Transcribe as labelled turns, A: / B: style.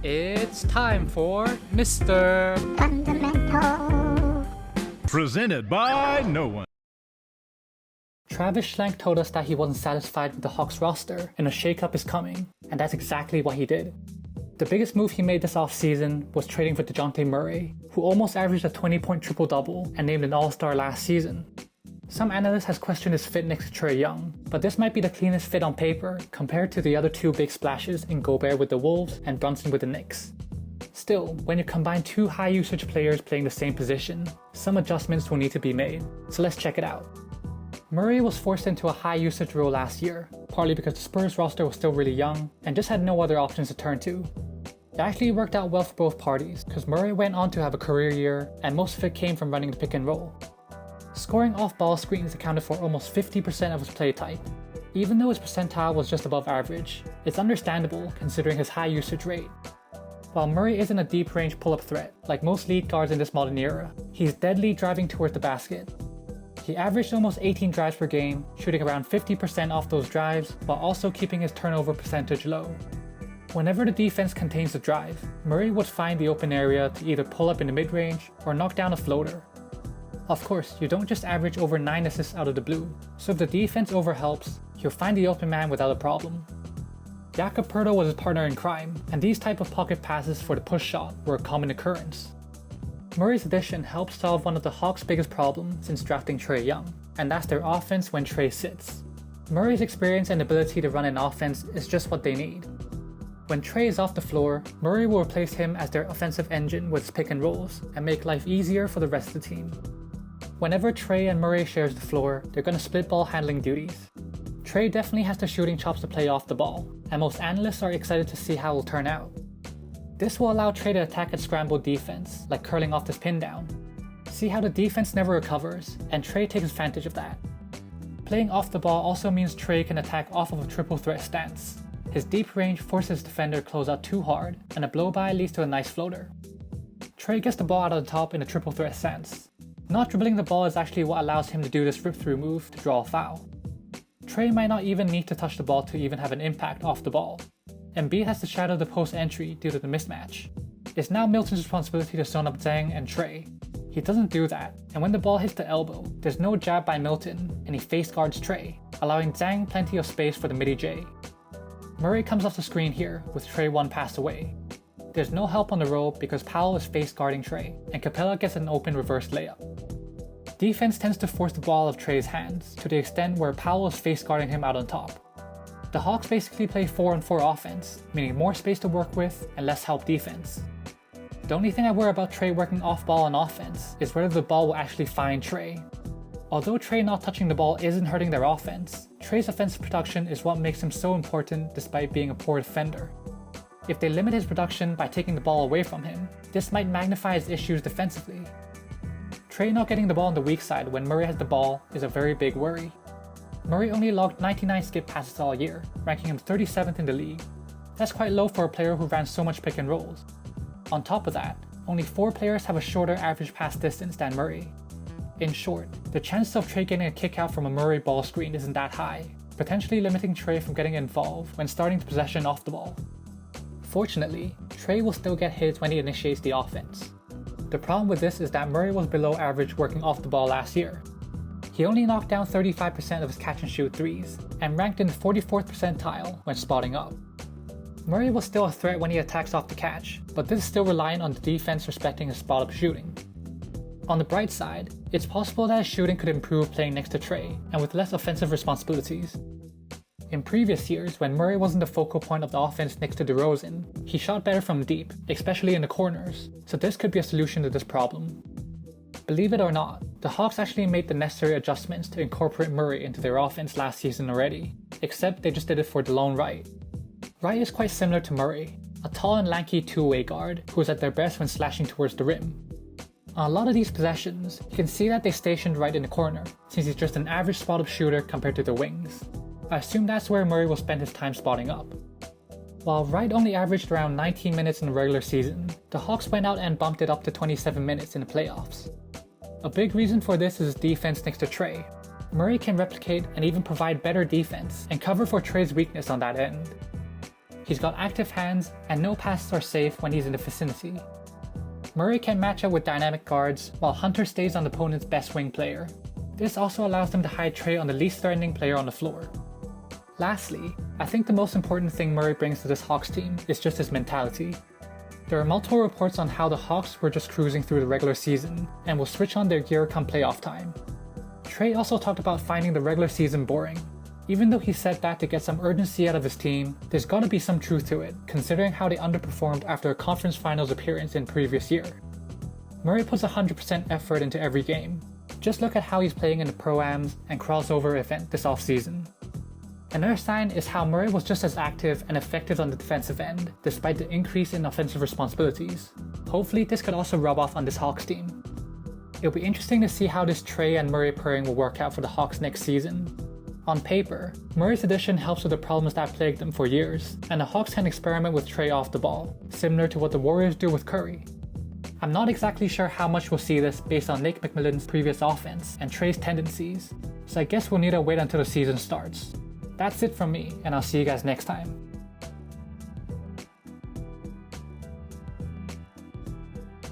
A: It's time for Mr.
B: Fundamental.
C: Presented by no one.
A: Travis Schlenk told us that he wasn't satisfied with the Hawks roster and a shakeup is coming, and that's exactly what he did. The biggest move he made this offseason was trading for Dejounte Murray, who almost averaged a 20-point triple-double and named an All-Star last season. Some analysts has questioned his fit next to Trae Young, but this might be the cleanest fit on paper compared to the other two big splashes in Gobert with the Wolves and Brunson with the Knicks. Still, when you combine two high-usage players playing the same position, some adjustments will need to be made, so let's check it out. Murray was forced into a high-usage role last year, partly because the Spurs roster was still really young and just had no other options to turn to. It actually worked out well for both parties, because Murray went on to have a career year and most of it came from running the pick and roll. Scoring off-ball screens accounted for almost 50% of his play type. Even though his percentile was just above average, it's understandable considering his high usage rate. While Murray isn't a deep-range pull-up threat like most lead guards in this modern era, he's deadly driving towards the basket. He averaged almost 18 drives per game, shooting around 50% off those drives while also keeping his turnover percentage low. Whenever the defense contains the drive, Murray would find the open area to either pull up in the mid-range or knock down a floater. Of course, you don't just average over 9 assists out of the blue, so if the defense overhelps, he'll find the open man without a problem. Jakob Poeltl was his partner in crime, and these type of pocket passes for the push shot were a common occurrence. Murray's addition helped solve one of the Hawks' biggest problems since drafting Trae Young, and that's their offense when Trae sits. Murray's experience and ability to run an offense is just what they need. When Trae is off the floor, Murray will replace him as their offensive engine with his pick and rolls and make life easier for the rest of the team. Whenever Trae and Murray shares the floor, they're going to split ball handling duties. Trae definitely has the shooting chops to play off the ball, and most analysts are excited to see how it will turn out. This will allow Trae to attack at scrambled defense, like curling off this pin down. See how the defense never recovers, and Trae takes advantage of that. Playing off the ball also means Trae can attack off of a triple threat stance. His deep range forces defender to close out too hard, and a blow-by leads to a nice floater. Trae gets the ball out of the top in a triple threat stance. Not dribbling the ball is actually what allows him to do this rip-through move to draw a foul. Trae might not even need to touch the ball to even have an impact off the ball. Embiid has to shadow the post entry due to the mismatch. It's now Milton's responsibility to zone up Zhang and Trae. He doesn't do that, and when the ball hits the elbow, there's no jab by Milton, and he face guards Trae, allowing Zhang plenty of space for the midi-J. Murray comes off the screen here, with Trae one pass away. There's no help on the roll because Powell is face guarding Trae, and Capella gets an open reverse layup. Defense tends to force the ball out of Trae's hands to the extent where Powell is face guarding him out on top. The Hawks basically play 4-on-4 offense, meaning more space to work with and less help defense. The only thing I worry about Trae working off ball on offense is whether the ball will actually find Trae. Although Trae not touching the ball isn't hurting their offense, Trae's offensive production is what makes him so important despite being a poor defender. If they limit his production by taking the ball away from him, this might magnify his issues defensively. Trae not getting the ball on the weak side when Murray has the ball is a very big worry. Murray only logged 99 skip passes all year, ranking him 37th in the league. That's quite low for a player who ran so much pick and rolls. On top of that, only 4 players have a shorter average pass distance than Murray. In short, the chances of Trae getting a kick out from a Murray ball screen isn't that high, potentially limiting Trae from getting involved when starting the possession off the ball. Fortunately, Trae will still get hits when he initiates the offense. The problem with this is that Murray was below average working off the ball last year. He only knocked down 35% of his catch and shoot threes, and ranked in the 44th percentile when spotting up. Murray was still a threat when he attacks off the catch, but this is still reliant on the defense respecting his spot up shooting. On the bright side, it's possible that his shooting could improve playing next to Trae, and with less offensive responsibilities. In previous years, when Murray wasn't the focal point of the offense next to DeRozan, he shot better from deep, especially in the corners, so this could be a solution to this problem. Believe it or not, the Hawks actually made the necessary adjustments to incorporate Murray into their offense last season already, except they just did it for DeLone Wright. Wright is quite similar to Murray, a tall and lanky two-way guard who is at their best when slashing towards the rim. On a lot of these possessions, you can see that they stationed Wright in the corner, since he's just an average spot-up shooter compared to the wings. I assume that's where Murray will spend his time spotting up. While Wright only averaged around 19 minutes in the regular season, the Hawks went out and bumped it up to 27 minutes in the playoffs. A big reason for this is his defense next to Trae. Murray can replicate and even provide better defense and cover for Trae's weakness on that end. He's got active hands, and no passes are safe when he's in the vicinity. Murray can match up with dynamic guards, while Hunter stays on the opponent's best wing player. This also allows them to hide Trae on the least threatening player on the floor. Lastly, I think the most important thing Murray brings to this Hawks team is just his mentality. There are multiple reports on how the Hawks were just cruising through the regular season and will switch on their gear come playoff time. Trae also talked about finding the regular season boring. Even though he said that to get some urgency out of his team, there's gotta be some truth to it, considering how they underperformed after a conference finals appearance in previous year. Murray puts 100% effort into every game. Just look at how he's playing in the Pro-Ams and crossover event this offseason. Another sign is how Murray was just as active and effective on the defensive end, despite the increase in offensive responsibilities. Hopefully this could also rub off on this Hawks team. It'll be interesting to see how this Trae and Murray pairing will work out for the Hawks next season. On paper, Murray's addition helps with the problems that plagued them for years, and the Hawks can experiment with Trae off the ball, similar to what the Warriors do with Curry. I'm not exactly sure how much we'll see this based on Nate McMillan's previous offense and Trae's tendencies, so I guess we'll need to wait until the season starts. That's it from me, and I'll see you guys next time.